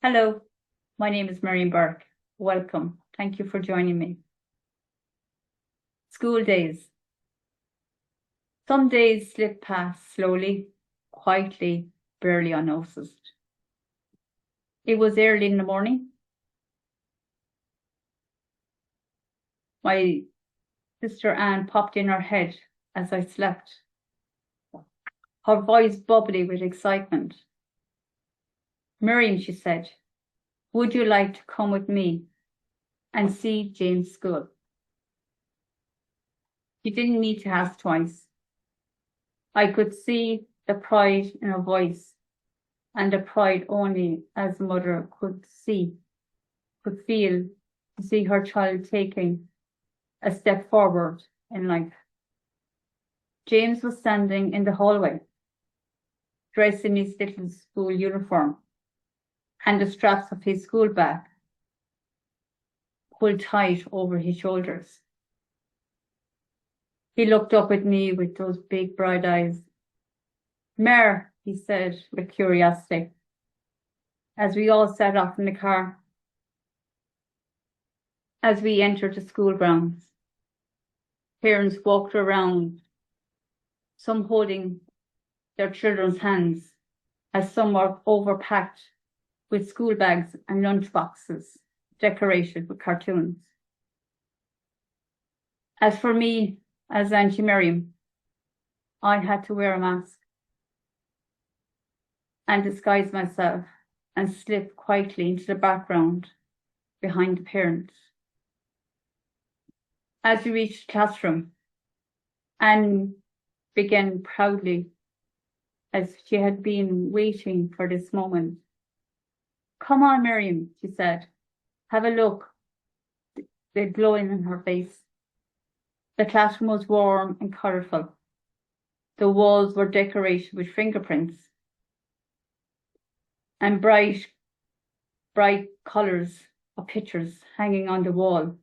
Hello, my name is Marion Burke. Welcome. Thank you for joining me. School days. Some days slip past slowly, quietly, barely unnoticed. It was early in the morning. My sister Anne popped in her head as I slept, her voice bubbly with excitement. Miriam, she said, would you like to come with me and see Jane's school? She didn't need to ask twice. I could see the pride in her voice, and the pride only as a mother could feel to see her child taking a step forward in life. James was standing in the hallway, dressed in his little school uniform, and the straps of his school bag pulled tight over his shoulders. He looked up at me with those big bright eyes. Mare, he said with curiosity, as we all set off in the car. As we entered the school grounds, parents walked around, some holding their children's hands, as some were overpacked with school bags and lunch boxes decorated with cartoons. As for me, as Auntie Miriam, I had to wear a mask and disguise myself and slip quietly into the background behind the parents. As we reached the classroom, Anne began proudly, as she had been waiting for this moment. Come on, Miriam, she said. Have a look. The glow in her face. The classroom was warm and colourful. The walls were decorated with fingerprints and bright colours of pictures hanging on the wall,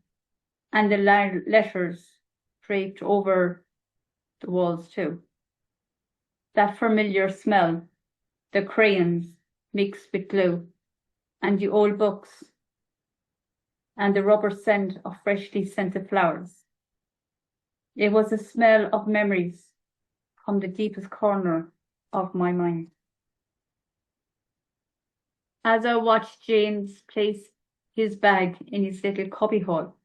and the letters draped over the walls too. That familiar smell, the crayons mixed with glue, and the old books, and the rubber scent of freshly scented flowers. It was a smell of memories from the deepest corner of my mind. As I watched James place his bag in his little cubbyhole,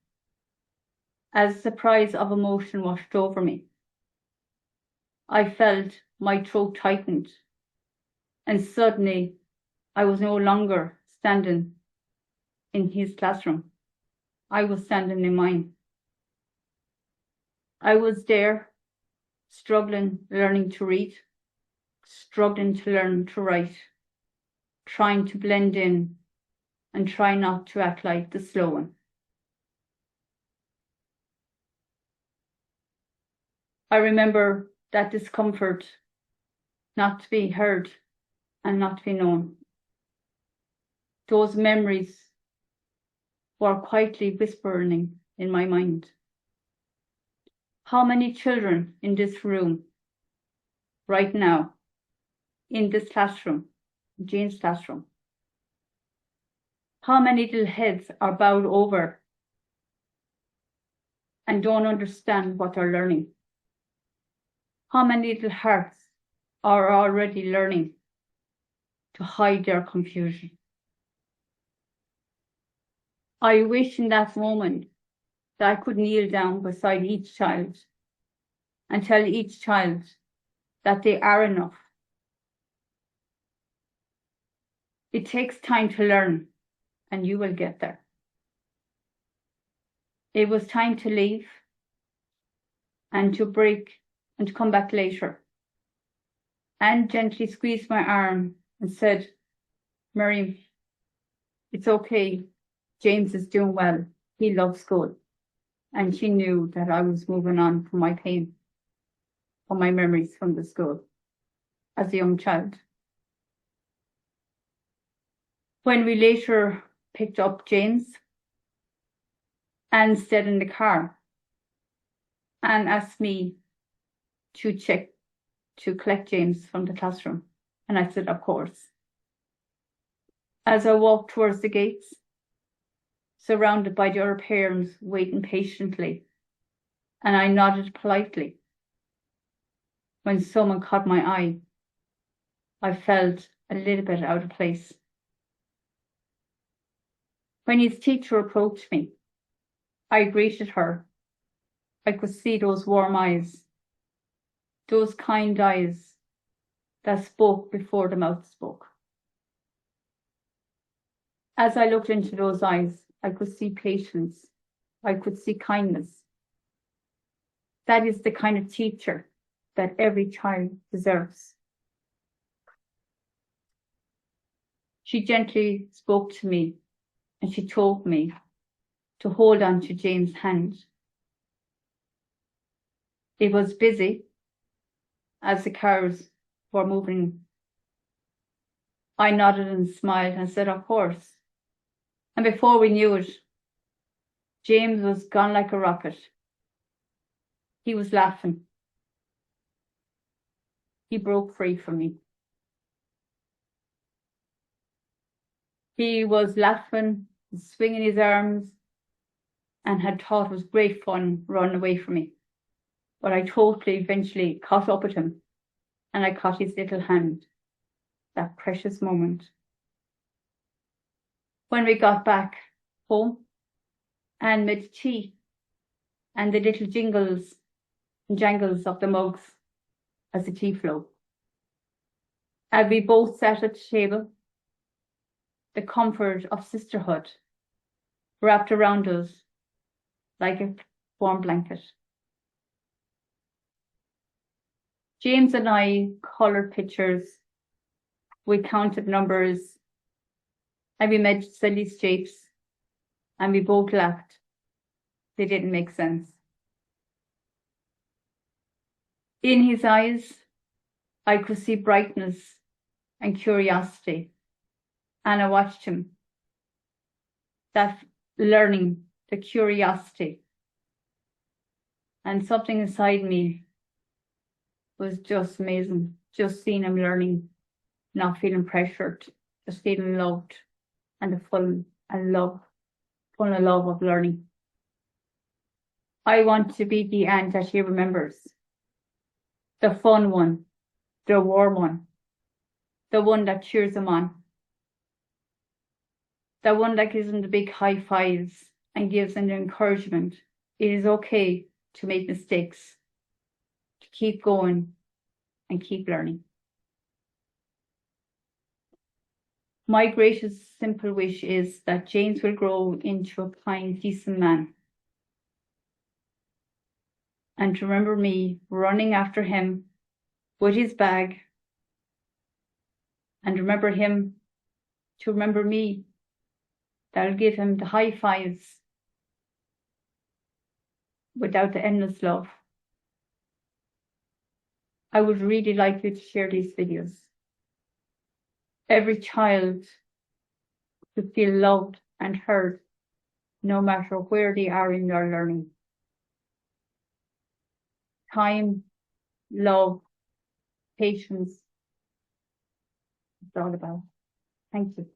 as a surprise of emotion washed over me, I felt my throat tightened, and suddenly I was no longer standing in his classroom. I was standing in mine. I was there, struggling, learning to read, struggling to learn to write, trying to blend in and try not to act like the slow one. I remember that discomfort, not to be heard and not to be known. Those memories were quietly whispering in my mind. How many children in this room right now, in this classroom, Jane's classroom, how many little heads are bowed over and don't understand what they're learning? How many little hearts are already learning to hide their confusion? I wish in that moment that I could kneel down beside each child and tell each child that they are enough. It takes time to learn, and you will get there. It was time to leave and to break and to come back later. Anne gently squeezed my arm and said, Miriam, it's okay. James is doing well. He loves school. And she knew that I was moving on from my pain, from my memories from the school as a young child. When we later picked up James, Anne stayed in the car and asked me to collect James from the classroom. And I said, of course. As I walked towards the gates, surrounded by the other parents waiting patiently, and I nodded politely. When someone caught my eye, I felt a little bit out of place. When his teacher approached me, I greeted her. I could see those warm eyes, those kind eyes that spoke before the mouth spoke. As I looked into those eyes, I could see patience. I could see kindness. That is the kind of teacher that every child deserves. She gently spoke to me and she told me to hold on to James' hand. It was busy as the cars were moving. I nodded and smiled and said, of course. And before we knew it, James was gone like a rocket. He was laughing. He broke free from me. He was laughing, swinging his arms, and had thought it was great fun running away from me. But I totally eventually caught up with him, and I caught his little hand, that precious moment. When we got back home and made tea, and the little jingles and jangles of the mugs as the tea flowed. And we both sat at the table, the comfort of sisterhood wrapped around us like a warm blanket. James and I coloured pictures, we counted numbers, and we made silly shapes, and we both laughed. They didn't make sense. In his eyes, I could see brightness and curiosity, and I watched him. That learning, the curiosity, and something inside me was just amazing. Just seeing him learning, not feeling pressured, just feeling loved, and full of love of learning. I want to be the aunt that he remembers. The fun one, the warm one, the one that cheers him on, the one that gives him the big high fives and gives him the encouragement. It is okay to make mistakes, to keep going and keep learning. My greatest simple wish is that James will grow into a kind, decent man. And to remember me running after him with his bag, and remember him to remember me, that'll give him the high fives without the endless love. I would really like you to share these videos. Every child should feel loved and heard, no matter where they are in their learning. Time, love, patience, it's all about. Thank you.